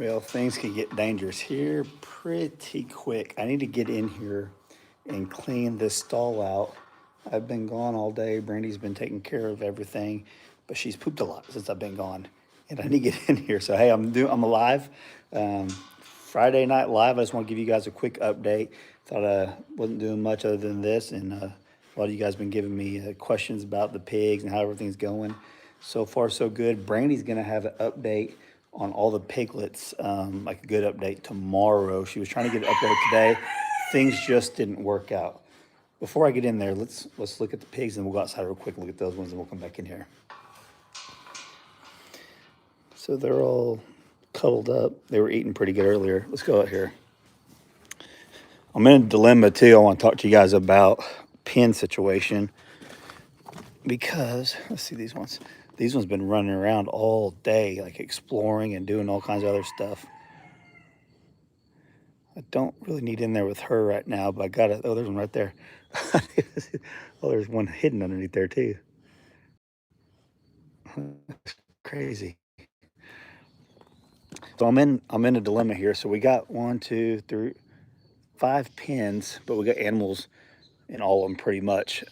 Well, things can get dangerous here pretty quick. I need to get in here and clean this stall out. I've been gone all day. Brandy's been taking care of everything, but she's pooped a lot since I've been gone, and I need to get in here. So hey, I'm alive. Friday night live. I just want to give you guys a quick update. Thought I wasn't doing much other than this, and a lot of you guys been giving me questions about the pigs and how everything's going. So far, so good. Brandy's gonna have an update on all the piglets, like a good update tomorrow. She was trying to get an update today. Things just didn't work out. Before I get in there, let's look at the pigs, and we'll go outside real quick and look at those ones, and we'll come back in here. So they're all cuddled up. They were eating pretty good earlier. Let's go out here. I'm in a dilemma too. I want to talk to you guys about pen situation because let's see these ones. These ones been running around all day, like exploring and doing all kinds of other stuff. I don't really need in there with her right now, but I got it. Oh, there's one right there. Oh, there's one hidden underneath there too. That's crazy. So I'm in a dilemma here. So we got 1, 2, 3, 5 pens, but we got animals in all of them pretty much.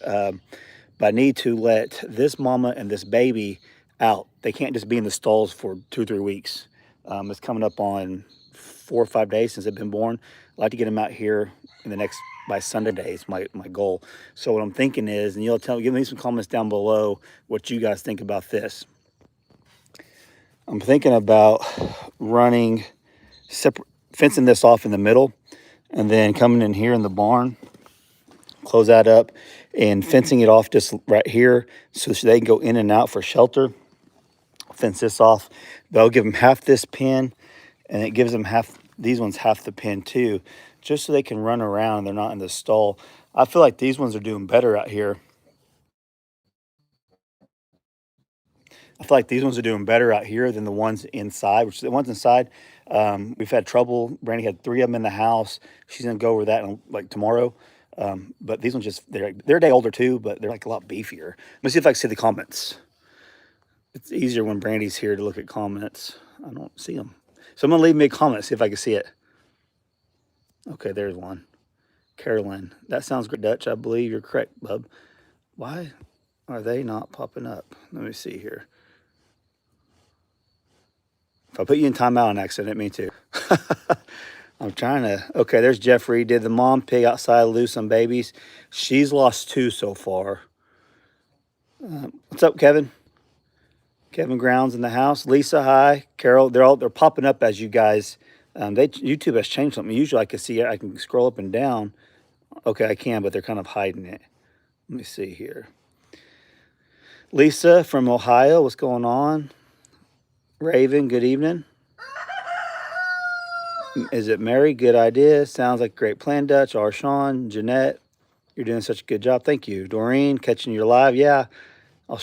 But I need to let this mama and this baby out. They can't just be in the stalls for 2 or 3 weeks. It's coming up on 4 or 5 days since they've been born. I'd like to get them out here in the next, by Sunday is my goal. So what I'm thinking is, and give me some comments down below what you guys think about this. I'm thinking about running, fencing this off in the middle, and then coming in here in the barn, close that up, and fencing it off just right here so they can go in and out for shelter. Fence this off. They'll give them half this pen, and it gives them half, these ones half the pen too, just so they can run around. They're not in the stall. I feel like these ones are doing better out here. I feel like these ones are doing better out here than the ones inside, which the ones inside, we've had trouble. Brandy had 3 of them in the house. She's gonna go over that in, like tomorrow. But these ones they're a day older too, but they're like a lot beefier. Let me see if I can see the comments. It's easier when Brandy's here to look at comments. I don't see them. So I'm gonna leave me a comment, see if I can see it. Okay, there's one. Carolyn, that sounds great, Dutch. I believe you're correct, bub. Why are they not popping up? Let me see here. If I put you in timeout on accident, I didn't mean to. I'm trying to. Okay, there's Jeffrey. Did the mom pig outside lose some babies? She's lost 2 so far. What's up, Kevin? Kevin Grounds in the house. Lisa, hi. Carol, they're popping up as you guys. YouTube has changed something. Usually I can see it. I can scroll up and down. Okay, I can, but they're kind of hiding it. Let me see here. Lisa from Ohio, what's going on? Raven, good evening. Is it Mary? Good idea. Sounds like a great plan, Dutch. Arshawn, Jeanette, you're doing such a good job. Thank you. Doreen, catching you live. Yeah, I'll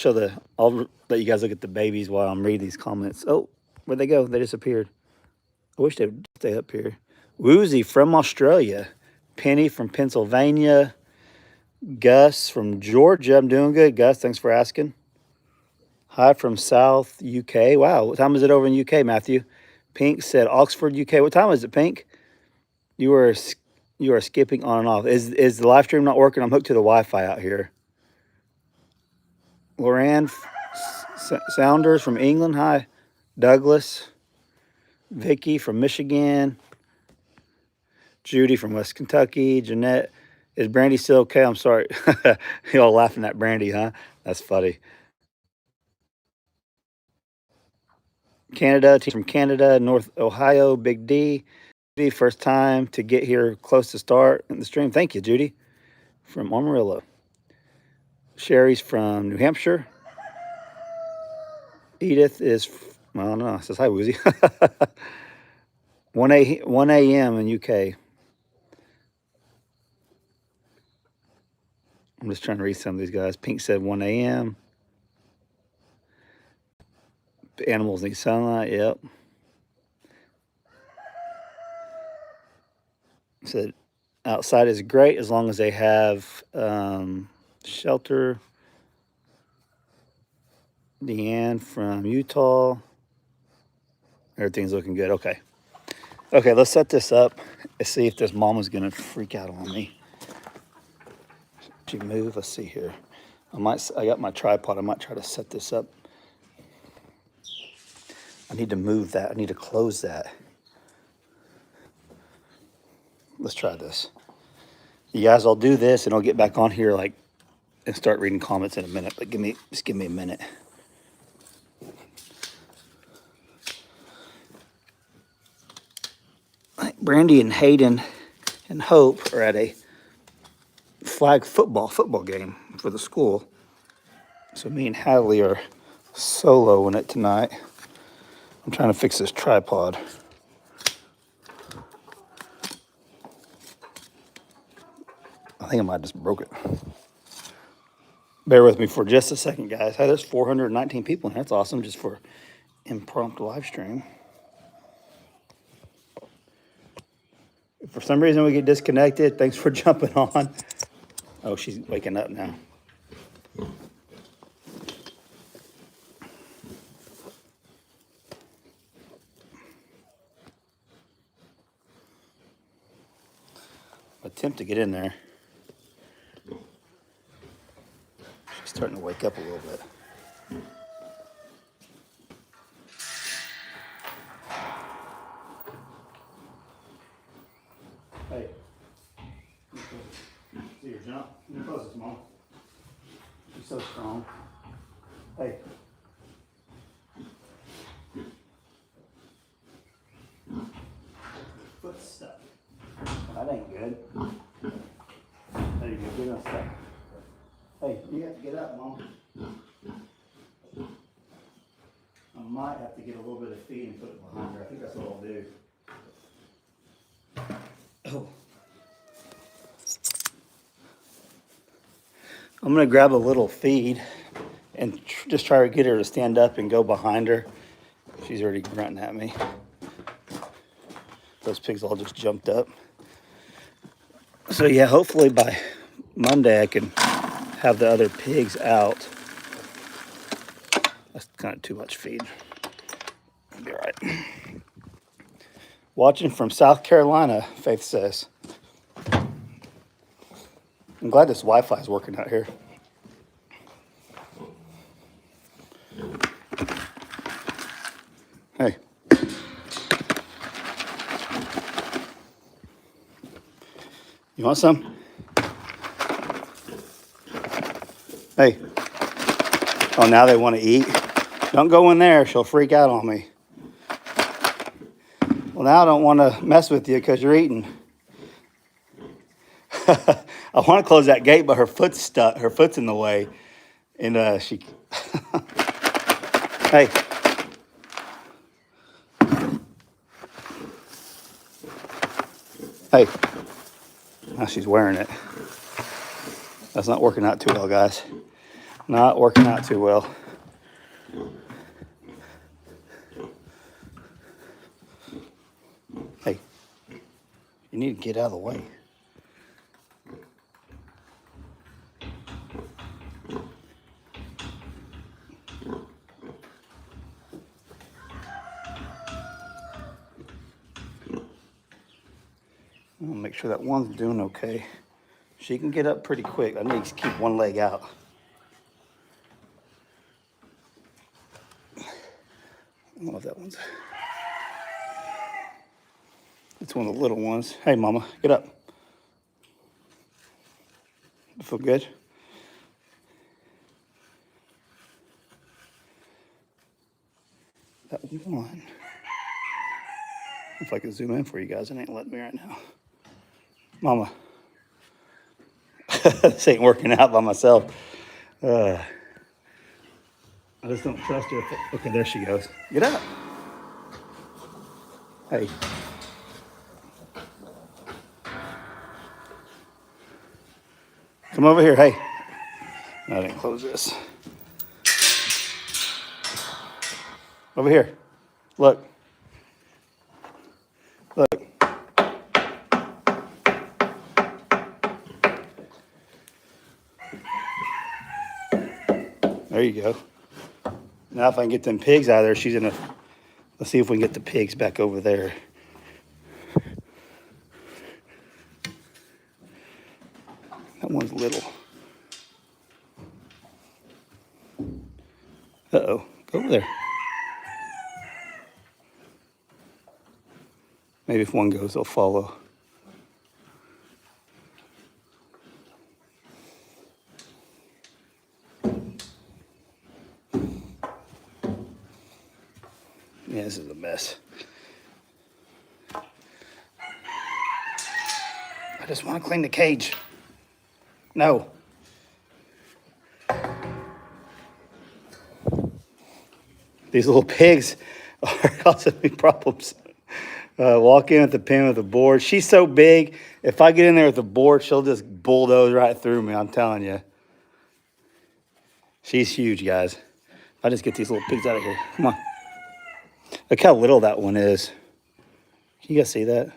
let you guys look at the babies while I'm reading these comments. Oh, where'd they go? They disappeared. I wish they'd stay up here. Woozy from Australia. Penny from Pennsylvania. Gus from Georgia. I'm doing good, Gus. Thanks for asking. Hi from South UK. Wow, what time is it over in UK, Matthew? Pink said Oxford, UK. What time is it, Pink? You are skipping on and off. Is the live stream not working? I'm hooked to the Wi-Fi out here. Loran Sounders from England. Hi. Douglas. Vicky from Michigan. Judy from West Kentucky. Jeanette. Is Brandy still okay? I'm sorry. Y'all laughing at Brandy, huh? That's funny. Canada, team from Canada, North Ohio, Big D. First time to get here close to start in the stream. Thank you, Judy. From Amarillo. Sherry's from New Hampshire. Edith is, well, I don't know, says hi, Woozy. 1 a.m. in UK. I'm just trying to read some of these guys. Pink said 1 a.m. The animals need sunlight, yep. Said outside is great as long as they have shelter. Deanne from Utah. Everything's looking good. Okay. Okay, let's set this up and see if this mama's gonna freak out on me. She move. Let's see here. I got my tripod. I might try to set this up. I need to move that. I need to close that. Let's try this. You guys, I'll do this and I'll get back on here and start reading comments in a minute. But just give me a minute. Brandy and Hayden and Hope are at a flag football game for the school. So me and Hadley are soloing it tonight. I'm trying to fix this tripod. I think I might have just broke it. Bear with me for just a second, guys. Hey, there's 419 people, and that's awesome just for impromptu live stream. If for some reason we get disconnected, thanks for jumping on. Oh, she's waking up now. Attempt to get in there. She's starting to wake up a little bit. Hey. See your jump? You're closest, Mom. You're so strong. Hey. Foot stuck. That ain't good. There you go. Get unstuck. Hey, you have to get up, Mom. I might have to get a little bit of feed and put it behind her. I think that's what I'll do. Oh. I'm going to grab a little feed and just try to get her to stand up and go behind her. She's already grunting at me. Those pigs all just jumped up. So yeah, hopefully by Monday I can have the other pigs out. That's kind of too much feed. It'll be all right. Watching from South Carolina, Faith says. I'm glad this Wi-Fi is working out here. Hey. You want some? Hey. Oh, now they want to eat? Don't go in there. She'll freak out on me. Well, now I don't want to mess with you because you're eating. I want to close that gate, but her foot's stuck. Her foot's in the way. And she... Hey. Hey. Now she's wearing it. That's not working out too well, guys. Not working out too well. Hey, you need to get out of the way. I'll make sure that one's doing okay. She can get up pretty quick. I need to keep one leg out. I don't know if that one's... It's one of the little ones. Hey, Mama, get up. You feel good? That one. If I could zoom in for you guys, it ain't letting me right now. Mama. This ain't working out by myself. I just don't trust her. Okay, there she goes. Get up. Hey. Come over here. Hey. No, I didn't close this. Over here. Look. Look. There you go. Now if I can get them pigs out of there, she's gonna... Let's see if we can get the pigs back over there. That one's little. Uh-oh. Go over there. Maybe if one goes, they'll follow. Yeah, this is a mess. I just want to clean the cage. No. These little pigs are causing me problems. Walk in with the pen with the board. She's so big, if I get in there with the board, she'll just bulldoze right through me, I'm telling you. She's huge, guys. I just get these little pigs out of here. Come on. Look how little that one is. Can you guys see that?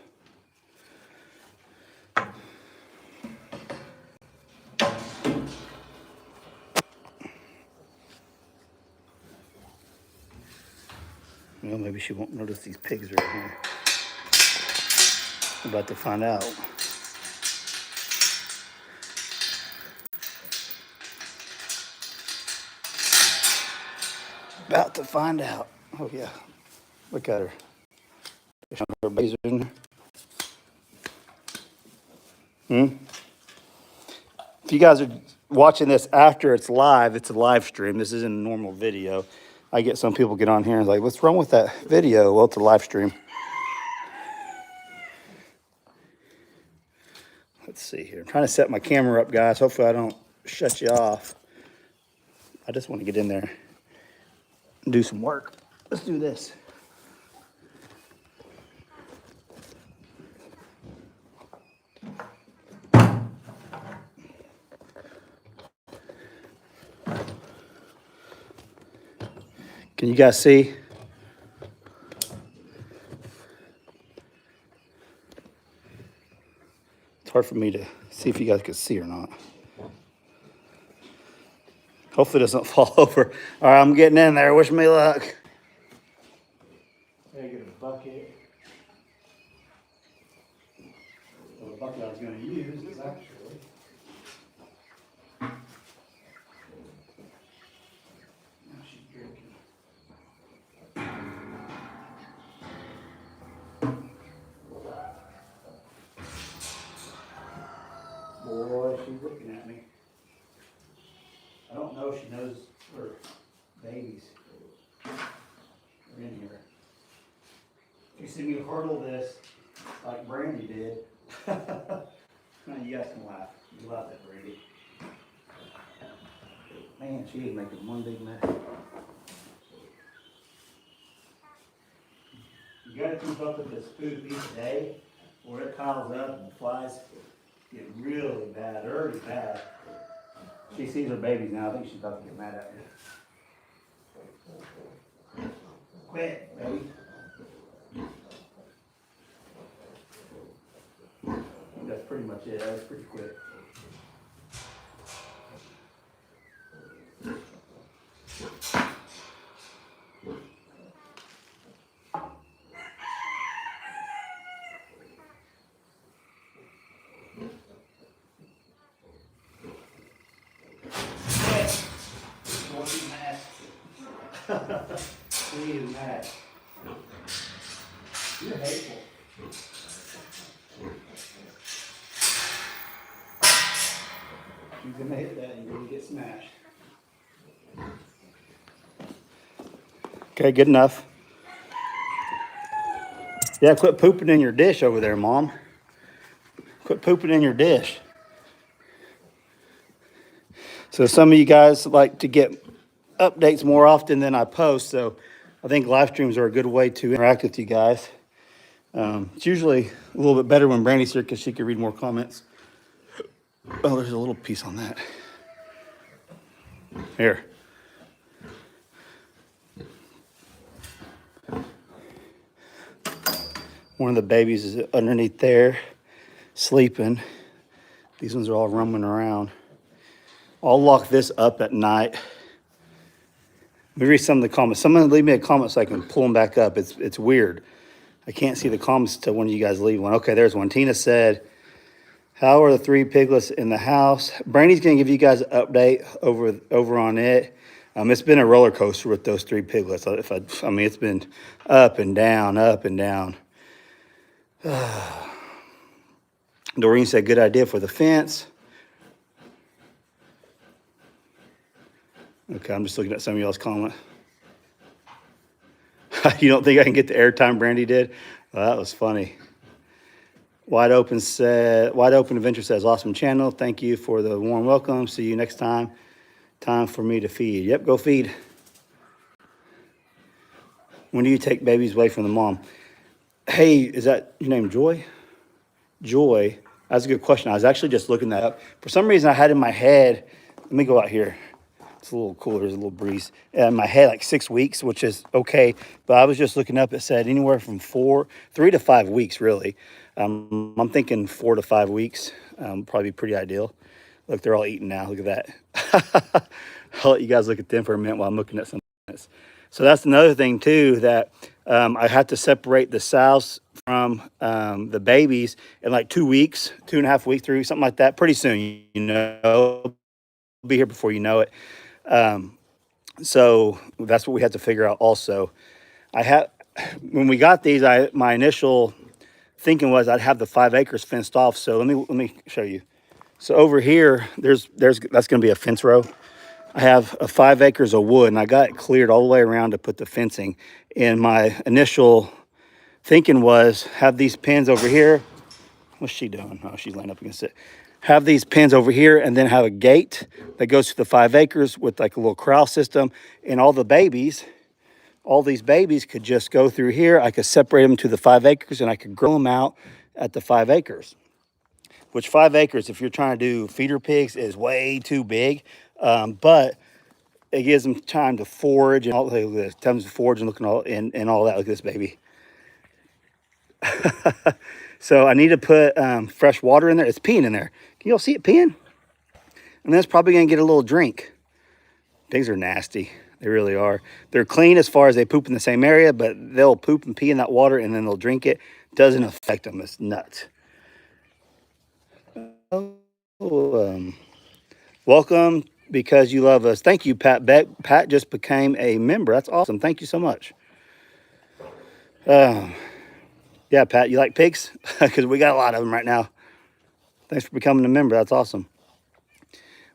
Well, maybe she won't notice these pigs right here. I'm about to find out. About to find out. Oh, yeah. Look at her. Her babies are in there. If you guys are watching this after it's live, it's a live stream. This isn't a normal video. I get some people get on here and like, what's wrong with that video? Well, it's a live stream. Let's see here. I'm trying to set my camera up, guys. Hopefully I don't shut you off. I just want to get in there and do some work. Let's do this. Can you guys see? It's hard for me to see if you guys can see or not. Hopefully it doesn't fall over. All right, I'm getting in there. Wish me luck. Gotta get a bucket. Well, the bucket I was going to use is actually... Now she's drinking. Boy, she's looking at me. I don't know if she knows her babies are in here. If you see me hurdle this like Brandy did, you guys can laugh. You laugh at Brandy. Man, she is making one big mess. You gotta keep up with this food each day, or it piles up and the flies get really bad, early bad. She sees her babies now. I think she's about to get mad at me. Quit, baby. That's pretty much it. That was pretty quick. She's mad. She is mad. You're hateful. She's gonna hit that and you're gonna get smashed. Okay, good enough. Yeah, quit pooping in your dish over there, Mom. Quit pooping in your dish. So some of you guys like to get updates more often than I post, so I think live streams are a good way to interact with you guys. It's usually a little bit better when Brandy's here because she can read more comments. Oh, there's a little piece on that. Here. One of the babies is underneath there, sleeping. These ones are all roaming around. I'll lock this up at night. Let me read some of the comments. Someone leave me a comment so I can pull them back up. It's weird. I can't see the comments until one of you guys leave one. Okay, there's one. Tina said, How are the 3 piglets in the house? Brandy's going to give you guys an update over on it. It's been a roller coaster with those 3 piglets. I mean, it's been up and down, up and down. Doreen said, good idea for the fence. Okay, I'm just looking at some of y'all's comment. You don't think I can get the airtime Brandy did? Well, that was funny. Wide Open Adventure says, awesome channel. Thank you for the warm welcome. See you next time. Time for me to feed. Yep, go feed. When do you take babies away from the mom? Hey, is that your name, Joy? Joy, that's a good question. I was actually just looking that up. For some reason, I had in my head, let me go out here. It's a little cooler, there's a little breeze. In my head, like 6 weeks, which is okay. But I was just looking up, it said anywhere from 3 to 5 weeks, really. I'm thinking 4 to 5 weeks, probably be pretty ideal. Look, they're all eating now, look at that. I'll let you guys look at them for a minute while I'm looking at something else. So that's another thing too, that I have to separate the sows from the babies in like 2 weeks, 2.5 weeks, 3 weeks, something like that. Pretty soon, you know, I'll be here before you know it. So that's what we had to figure out also. When we got these, my initial thinking was I'd have the 5 acres fenced off. So let me show you. So over here, that's going to be a fence row. I have 5 acres of wood, and I got it cleared all the way around to put the fencing. And my initial thinking was have these pins over here. What's she doing? Oh, she's laying up against it. Have these pins over here, and then have a gate that goes to the 5 acres with like a little corral system. And all these babies could just go through here. I could separate them to the 5 acres, and I could grow them out at the 5 acres. Which 5 acres, if you're trying to do feeder pigs, is way too big. But it gives them time to forage and all this. Time to forage and looking all and all that. Look at this baby. So I need to put fresh water in there. It's peeing in there. Can y'all see it peeing? And that's probably gonna get a little drink. Pigs are nasty. They really are. They're clean as far as they poop in the same area, but they'll poop and pee in that water and then they'll drink it. Doesn't affect them. It's nuts. Welcome because you love us. Thank you, Pat Beck. Pat just became a member. That's awesome. Thank you so much. Yeah, Pat, you like pigs? Because we got a lot of them right now. Thanks for becoming a member. That's awesome.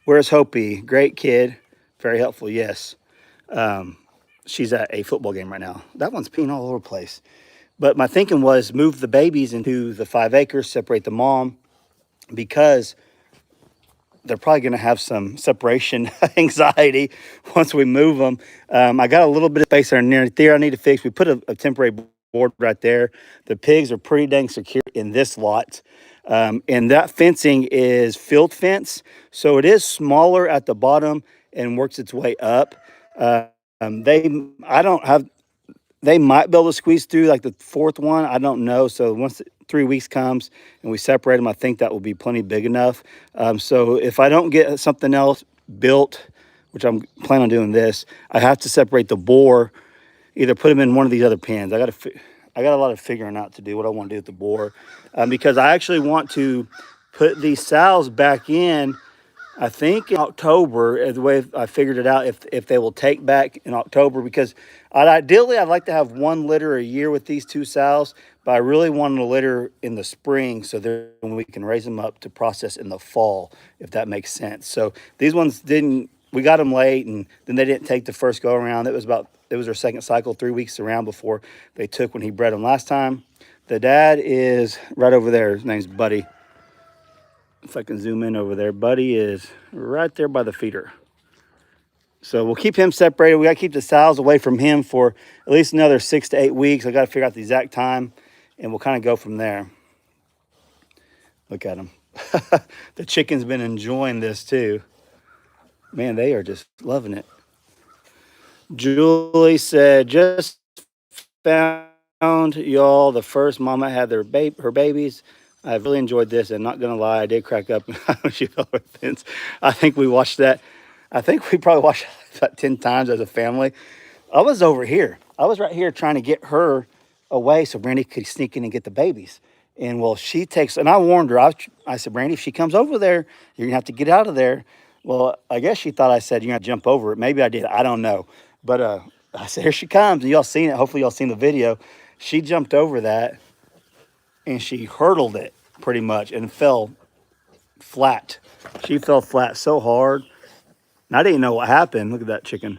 Where's Hopi? Great kid. Very helpful, yes. She's at a football game right now. That one's peeing all over the place. But my thinking was move the babies into the 5 acres, separate the mom, because they're probably going to have some separation anxiety once we move them. I got a little bit of space there I need to fix. We put a temporary board right there. The pigs are pretty dang secure in this lot. And that fencing is field fence. So it is smaller at the bottom and works its way up. They might be able to squeeze through like the 4th one. I don't know. So once 3 weeks comes and we separate them, I think that will be plenty big enough. So if I don't get something else built, which I'm planning on doing this, I have to separate the boar, either put them in one of these other pens. I got a lot of figuring out to do what I want to do with the boar, because I actually want to put these sows back in, I think in October, the way I figured it out, if they will take back in October, because ideally I'd like to have 1 litter a year with these 2 sows, but I really want to litter in the spring so that we can raise them up to process in the fall, if that makes sense. So these ones we got them late, and then they didn't take the first go around. It was their 2nd cycle, 3 weeks around before they took when he bred them last time. The dad is right over there. His name's Buddy. If I can zoom in over there, Buddy is right there by the feeder. So we'll keep him separated. We got to keep the sows away from him for at least another 6 to 8 weeks. I got to figure out the exact time, and we'll kind of go from there. Look at him. The chicken's been enjoying this too. Man, they are just loving it. Julie said, just found y'all the first mama had her babies. I've really enjoyed this, and not gonna lie, I did crack up when she fell over the fence. I think we watched that. I think we probably watched it about 10 times as a family. I was over here. I was right here trying to get her away so Brandy could sneak in and get the babies. And well, she takes, and I warned her. I said, Brandy, if she comes over there, you're gonna have to get out of there. Well, I guess she thought I said you're gonna jump over it. Maybe I did. I don't know. But I said, here she comes, and y'all seen it. Hopefully, y'all seen the video. She jumped over that, and she hurdled it pretty much, and fell flat. She fell flat so hard, and I didn't know what happened. Look at that chicken.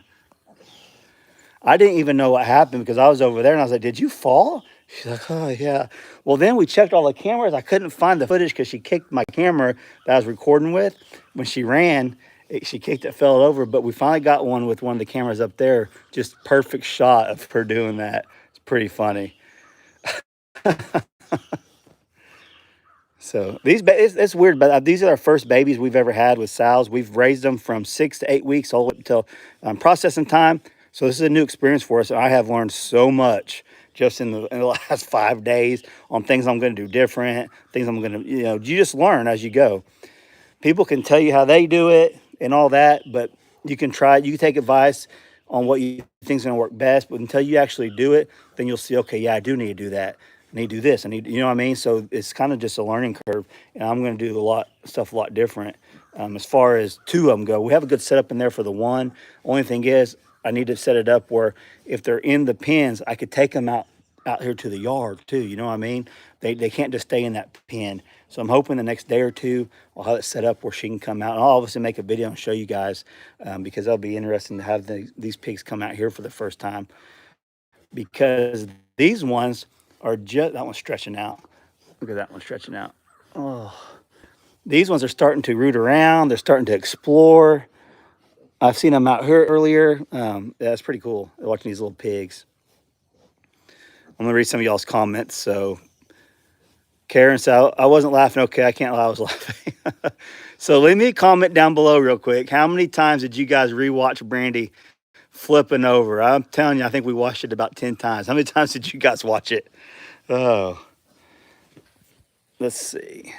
I didn't even know what happened because I was over there, and I was like, did you fall? She's like, oh, yeah. Well, then we checked all the cameras. I couldn't find the footage because she kicked my camera that I was recording with. When she ran, she kicked it, fell over. But we finally got one with one of the cameras up there. Just perfect shot of her doing that. It's pretty funny. So it's weird, but these are our first babies we've ever had with sows. We've raised them from 6 to 8 weeks all the way until processing time. So this is a new experience for us. And I have learned so much just in the last 5 days on things I'm going to do different, things I'm going to, you just learn as you go. People can tell you how they do it and all that, but you can try it. You can take advice on what you think is going to work best, but until you actually do it, then you'll see, okay, yeah, I do need to do that. I need to do this. I need, you know what I mean? So it's kind of just a learning curve, and I'm going to do stuff a lot different. As far as 2 of them go, we have a good setup in there for the one. Only thing is, I need to set it up where if they're in the pens, I could take them out here to the yard too. You know what I mean? They can't just stay in that pen. So I'm hoping the next day or two I'll have it set up where she can come out. And I'll obviously make a video and show you guys because that'll be interesting to have these pigs come out here for the first time. Because these ones are just, that one's stretching out. Look at that one stretching out. Oh, these ones are starting to root around. They're starting to explore. I've seen them out here earlier. That's pretty cool, watching these little pigs. I'm going to read some of y'all's comments. So Karen said, I wasn't laughing. Okay, I can't lie, I was laughing. So leave me a comment down below real quick. How many times did you guys rewatch Brandy flipping over? I'm telling you, I think we watched it about 10 times. How many times did you guys watch it? Oh, let's see.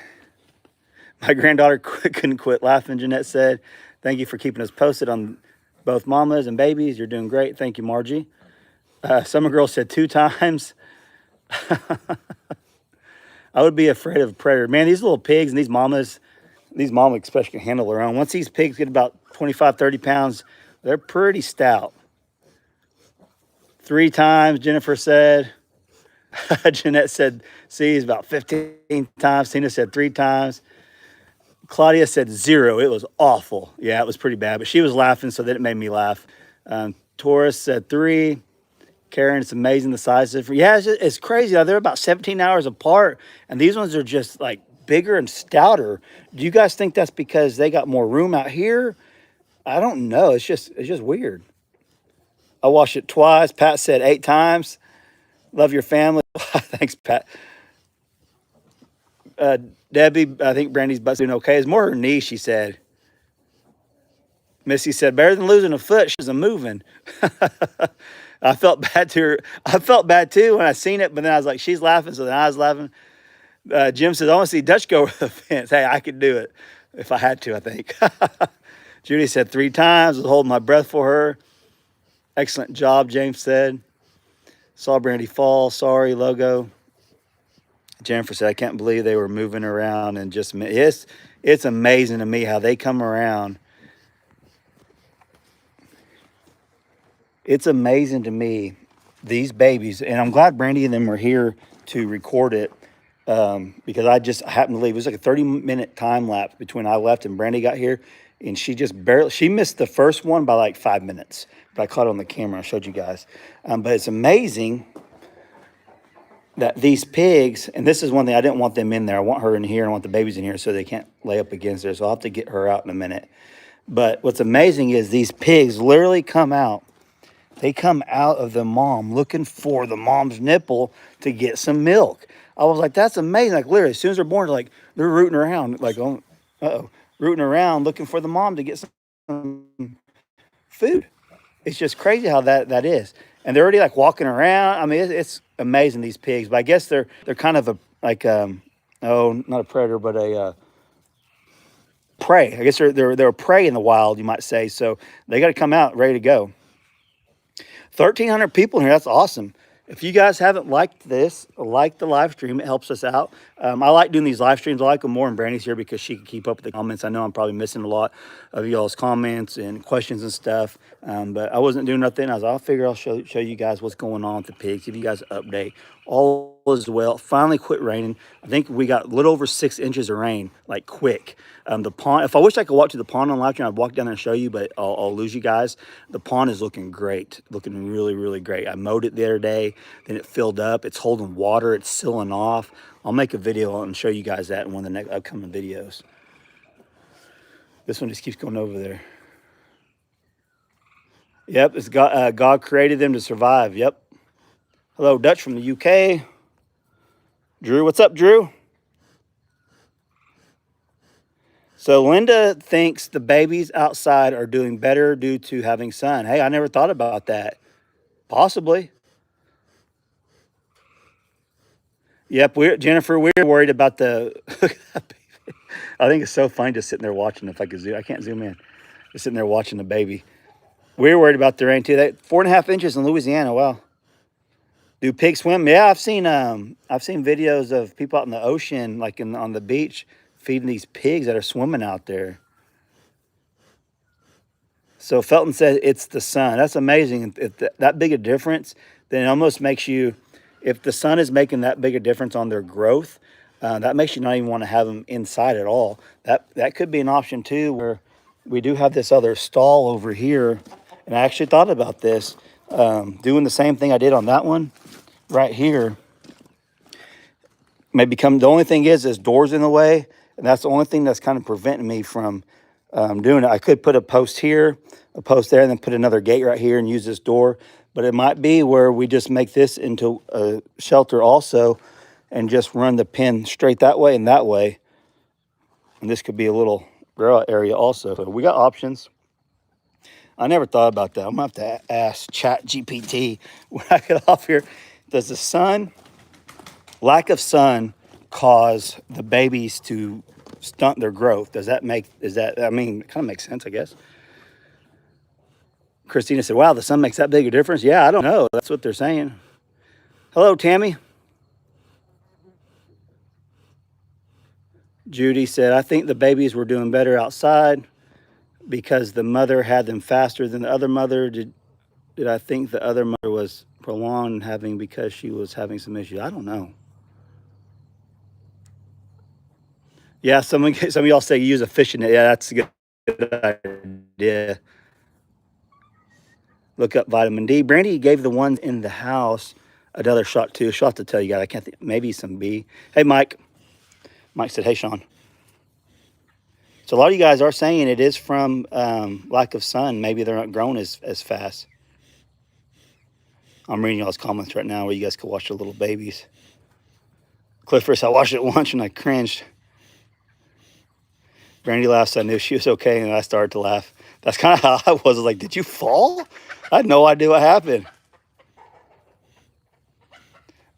My granddaughter couldn't quit laughing, Jeanette said. Thank you for keeping us posted on both mamas and babies. You're doing great. Thank you, Margie. Summer Girl said 2 times. I would be afraid of a predator. Man, these little pigs and these mamas especially can handle their own. Once these pigs get about 25, 30 pounds, they're pretty stout. 3 times, Jennifer said. Jeanette said, see, it's about 15 times. Tina said 3 times. Claudia said 0. It was awful. Yeah, it was pretty bad, but she was laughing, so that it made me laugh. Taurus said 3. Karen, it's amazing the size difference. Yeah, it's crazy. They're about 17 hours apart, and these ones are just like bigger and stouter. Do you guys think that's because they got more room out here? I don't know. It's just weird. I watched it twice. Pat said 8 times. Love your family. Thanks, Pat. Debbie, I think Brandy's butt's doing okay. It's more her knee, she said. Missy said, better than losing a foot. She's moving. I felt bad to her. I felt bad too when I seen it, but then I was like, she's laughing, so then I was laughing. Jim says, I want to see Dutch go over the fence. Hey, I could do it if I had to, I think. Judy said 3 times. I was holding my breath for her. Excellent job, James said. Saw Brandy fall. Sorry, logo. Jennifer said, I can't believe they were moving around and just, it's amazing to me how they come around. It's amazing to me, these babies, and I'm glad Brandy and them were here to record it because I just happened to leave. It was like a 30-minute time lapse between I left and Brandy got here, and she just she missed the first one by like 5 minutes, but I caught it on the camera. I showed you guys. But it's amazing that these pigs, and this is one thing, I didn't want them in there. I want her in here. I want the babies in here so they can't lay up against there. So I'll have to get her out in a minute. But what's amazing is these pigs literally come out. They come out of the mom looking for the mom's nipple to get some milk. I was like, that's amazing. Like literally, as soon as they're born, they're rooting around, like, oh, rooting around looking for the mom to get some food. It's just crazy how that is. And they're already like walking around. I mean, it's amazing, these pigs. But I guess they're kind of not a predator, but a prey. I guess they're a prey in the wild, you might say. So they got to come out ready to go. 1,300 people in here. That's awesome. If you guys haven't liked this, like the live stream. It helps us out. I like doing these live streams. I like them more when Brandy's here because she can keep up with the comments. I know I'm probably missing a lot of y'all's comments and questions and stuff. But I wasn't doing nothing. I'll figure I'll show you guys what's going on with the pigs, give you guys an update. All is well. Finally quit raining. I think we got a little over 6 inches of rain, like quick. The pond, if I wish I could walk to the pond on live stream, I'd walk down there and show you, but I'll lose you guys. The pond is looking great, looking really, really great. I mowed it the other day, then it filled up. It's holding water, it's sealing off. I'll make a video and show you guys that in one of the next upcoming videos. This one just keeps going over there. Yep, it's God created them to survive. Yep. Hello, Dutch from the UK. Drew, what's up, Drew? So Linda thinks the babies outside are doing better due to having sun. Hey, I never thought about that. Possibly. Yep, Jennifer, we're worried about the. I think it's so funny just sitting there watching. If I could zoom, I can't zoom in. Just sitting there watching the baby. We're worried about the rain too. 4.5 inches in Louisiana. Wow. Do pigs swim? Yeah, I've seen videos of people out in the ocean, like on the beach, feeding these pigs that are swimming out there. So Felton said it's the sun. That's amazing. If that big a difference, then it almost makes you, if the sun is making that big a difference on their growth, that makes you not even want to have them inside at all. That could be an option too, where we do have this other stall over here. And I actually thought about this, doing the same thing I did on that one right here. May become, the only thing is doors in the way. And that's the only thing that's kind of preventing me from doing it. I could put a post here, a post there, and then put another gate right here and use this door. But it might be where we just make this into a shelter also and just run the pen straight that way and that way. And this could be a little grow area also. So we got options. I never thought about that. I'm going to have to ask ChatGPT when I get off here. Does the lack of sun cause the babies to stunt their growth? I mean, it kind of makes sense, I guess. Christina said, wow, the sun makes that big a difference? Yeah, I don't know. That's what they're saying. Hello, Tammy. Judy said, I think the babies were doing better outside because the mother had them faster than the other mother. Did I think the other mother was prolonged having because she was having some issues? I don't know. Yeah, some of y'all say use a fishing net. Yeah, that's a good idea. Look up vitamin D. Brandy gave the ones in the house another shot too. She'll have to tell you guys. I can't think. Maybe some B. Hey, Mike. Mike said, hey, Sean. So a lot of you guys are saying it is from lack of sun. Maybe they're not growing as fast. I'm reading y'all's comments right now where you guys could watch the little babies. Clifford, I watched it once and I cringed. Brandy laughs. I knew she was okay, and I started to laugh. That's kind of how I was. I was like, did you fall? I had no idea what happened.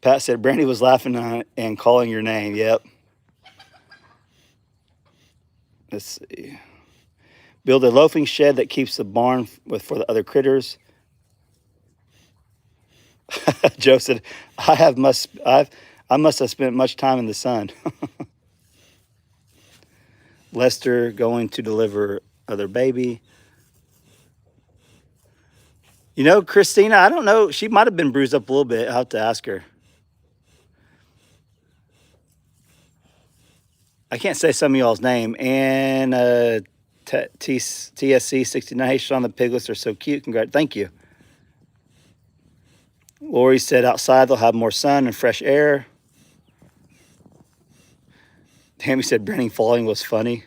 Pat said, Brandy was laughing and calling your name. Yep. Let's see. Build a loafing shed that keeps the barn for the other critters. Joe said, I must have spent much time in the sun. Lester going to deliver other baby. You know, Christina, I don't know. She might have been bruised up a little bit. I'll have to ask her. I can't say some of y'all's name. And TSC 69. Hey, Sean, the piglets are so cute. Congrats. Thank you. Lori said outside they'll have more sun and fresh air. Tammy said Brandy falling was funny.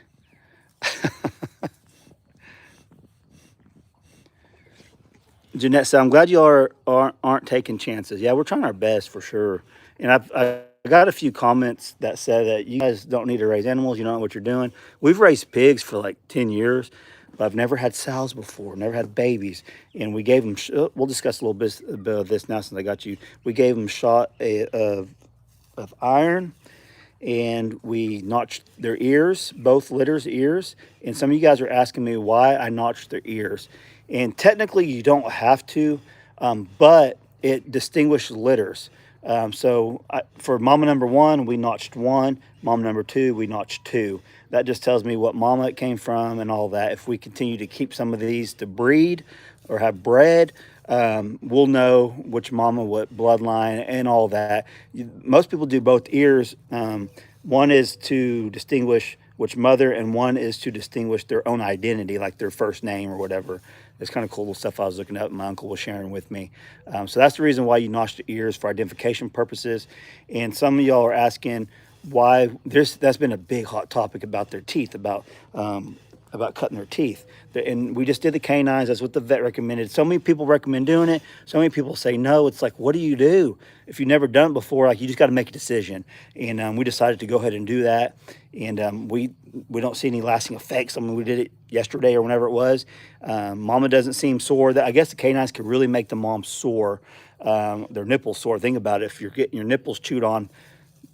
Jeanette said, I'm glad you aren't taking chances. Yeah, we're trying our best for sure. And I got a few comments that said that you guys don't need to raise animals. You don't know what you're doing. We've raised pigs for like 10 years, but I've never had sows before, never had babies. And we gave them, we'll discuss a little bit of this now since I got you. We gave them a shot of iron, and we notched their ears, both litters' ears. And some of you guys are asking me why I notched their ears. And technically you don't have to, but it distinguished litters. For mama number one, we notched one. Mama number two, we notched two. That just tells me what mama it came from and all that. If we continue to keep some of these to breed or have bred, we'll know which mama, what bloodline, and all that. Most people do both ears. One is to distinguish which mother, and one is to distinguish their own identity, like their first name or whatever. It's kind of cool stuff I was looking up. My uncle was sharing with me. So that's the reason why you notch the ears, for identification purposes. And some of y'all are asking why. That's been a big hot topic about their teeth, about cutting their teeth. And we just did the canines. That's what the vet recommended. So many people recommend doing it. So many people say no. It's like, what do you do if you've never done it before? Like, you just got to make a decision. And we decided to go ahead and do that. And we don't see any lasting effects. I mean, we did it yesterday or whenever it was. Mama doesn't seem sore. I guess the canines can really make the mom sore, their nipples sore. Think about it. If you're getting your nipples chewed on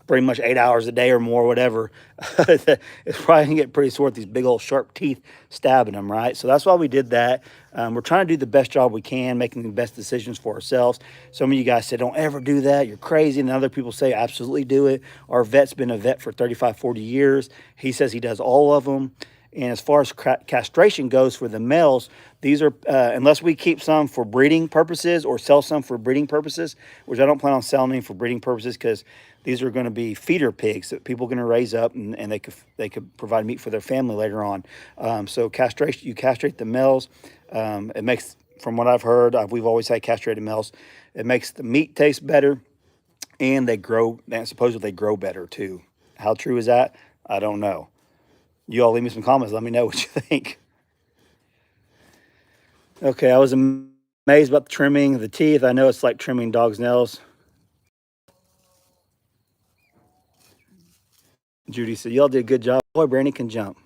pretty much 8 hours a day or more, whatever, it's probably gonna get pretty sore with these big old sharp teeth stabbing them, right? So that's why we did that. We're trying to do the best job we can, making the best decisions for ourselves. Some of you guys said, don't ever do that, you're crazy. And other people say, absolutely do it. Our vet's been a vet for 35, 40 years. He says he does all of them. And as far as castration goes for the males, these are, unless we keep some for breeding purposes or sell some for breeding purposes, which I don't plan on selling any for breeding purposes, because these are going to be feeder pigs that people are going to raise up, and they could provide meat for their family later on. So castration, you castrate the males. It makes, from what I've heard, we've always had castrated males. It makes the meat taste better, and they grow, and supposedly they grow better too. How true is that? I don't know. You all leave me some comments. Let me know what you think. Okay, I was amazed about the trimming of the teeth. I know it's like trimming dog's nails. Judy said, y'all did a good job. Boy, Brandy can jump.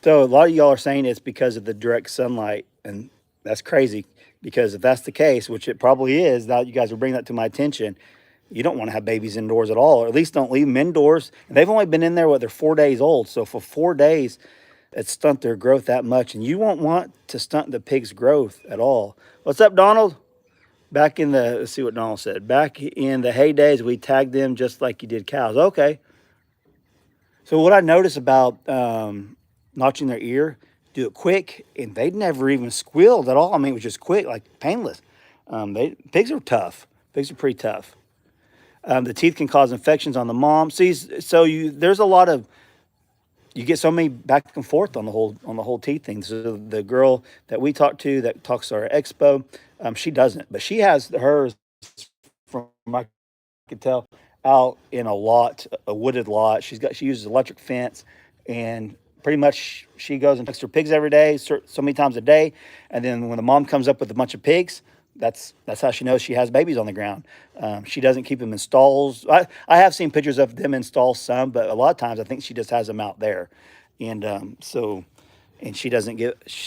So a lot of y'all are saying it's because of the direct sunlight, and that's crazy, because if that's the case, which it probably is, now you guys are bringing that to my attention, you don't want to have babies indoors at all, or at least don't leave them indoors. And they've only been in there, they're 4 days old. So for 4 days, it stunt their growth that much. And you won't want to stunt the pig's growth at all. What's up, Donald? Back in the, let's see what Donald said. Back in the heydays, we tagged them just like you did cows. Okay. So what I noticed about notching their ear, do it quick, and they'd never even squealed at all. I mean, it was just quick, like painless. Pigs are tough. Pigs are pretty tough. The teeth can cause infections on the mom. See, so there's a lot of, you get so many back and forth on the whole teeth thing. So the girl that we talked to that talks to our expo, she doesn't, but she has hers, from I could tell, out in a wooded lot. She uses electric fence, and pretty much she goes and checks her pigs every day, so many times a day. And then when the mom comes up with a bunch of pigs, that's how she knows she has babies on the ground. She doesn't keep them in stalls. I have seen pictures of them in stalls some, but a lot of times I think she just has them out there. And and she doesn't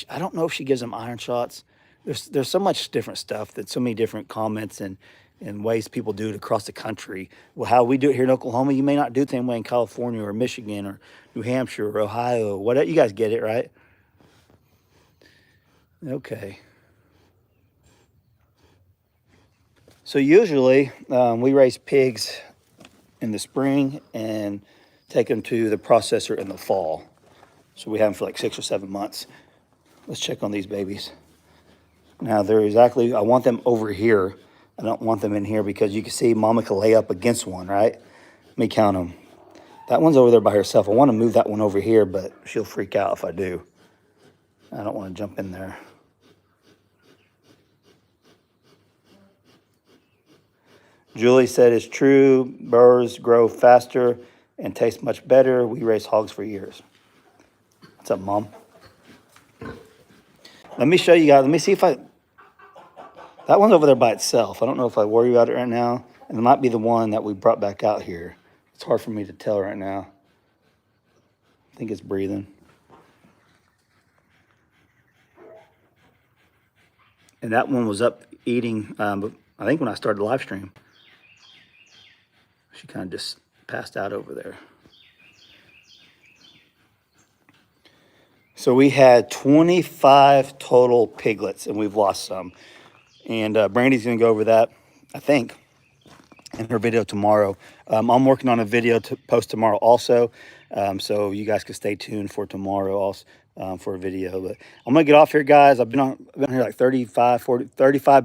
I don't know if she gives them iron shots. There's so much different stuff, that so many different comments and ways people do it across the country. Well, how we do it here in Oklahoma, you may not do it the same way in California or Michigan or New Hampshire or Ohio, whatever. You guys get it, right? Okay. So usually we raise pigs in the spring and take them to the processor in the fall. So we have them for like 6 or 7 months. Let's check on these babies. Now I want them over here. I don't want them in here, because you can see mama can lay up against one, right? Let me count them. That one's over there by herself. I want to move that one over here, but she'll freak out if I do. I don't want to jump in there. Julie said it's true. Burrs grow faster and taste much better. We raised hogs for years. What's up, Mom? Let me show you guys. Let me see if that one's over there by itself. I don't know if I worry about it right now. And it might be the one that we brought back out here. It's hard for me to tell right now. I think it's breathing. And that one was up eating, I think when I started the live stream. She kind of just passed out over there. So we had 25 total piglets, and we've lost some. And Brandy's gonna go over that, I think, in her video tomorrow. I'm working on a video to post tomorrow also, so you guys can stay tuned for tomorrow also, for a video. But I'm gonna get off here, guys. I've been here like 35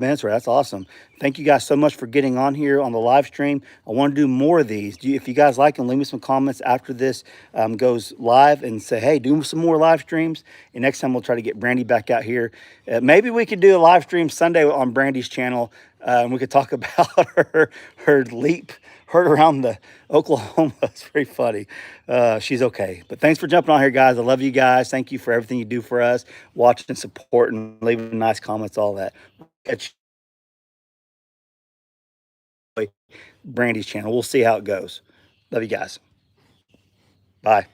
minutes. Right, that's awesome. Thank you guys so much for getting on here on the live stream. I want to do more of these. If you guys like them, leave me some comments after this goes live and say, hey, do some more live streams. And next time we'll try to get Brandy back out here. Maybe we could do a live stream Sunday on Brandy's channel. And we could talk about her leap, her around the Oklahoma. It's pretty funny. She's okay. But thanks for jumping on here, guys. I love you guys. Thank you for everything you do for us, watching, supporting, leaving nice comments, all that. Catch Brandy's channel. We'll see how it goes. Love you guys. Bye.